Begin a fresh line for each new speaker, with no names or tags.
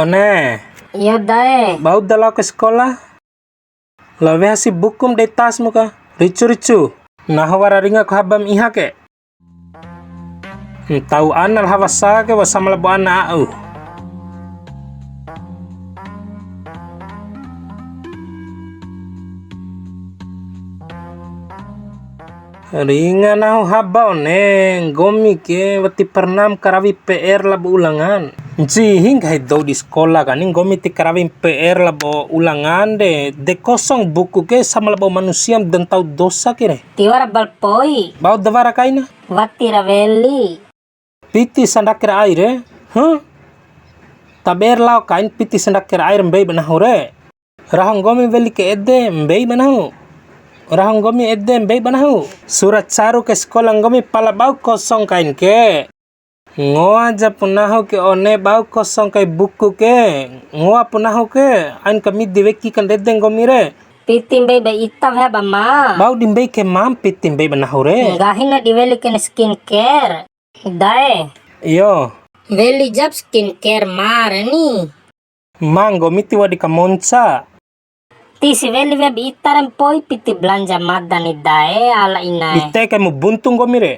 One,
Iya dae.
bau dalau ke sekolah. Lawe hasi bukum de tas muka. Ricu-ricu. Nah wara ringa ko habam iha ke. Tahu anal hawasa ke wasama labo ana au. Ringa nahu haba one gomi ke wati pernam karawi PR labo ulangan. Ji hingga do di sekolah kan gomi ti karawi PR labo ulangan de kosong buku ke sama labo manusia dan tahu dosa kire.
Tiwara balpoi.
Bau dawara kaina.
Wati ravelli.
Piti sandakir air taber lau kain piti sandakir air mbei banahore. Rahang gomi veli ke edde mbei banahu. Rahang gomi edde mbei banahu. Surat saru ke sekolah gomi pala bau kosong kain ke. Ngoa aja punahu ke one bau kosong kai buku ke. Ngoa punahu ke ain kami diweki kan dedeng gomi re.
Pitimbe be itaw he bama.
Bau dimbei ke mam piti mbei banahore.
Gahin na diveli ken skincare. Dae.
Yo.
Veli jab skincare mare ni.
Mang gomi ti wadi kamonca.
Ti si veli web itaran poi piti belanja madani dae ala inae.
Ite kamu buntung gomi re.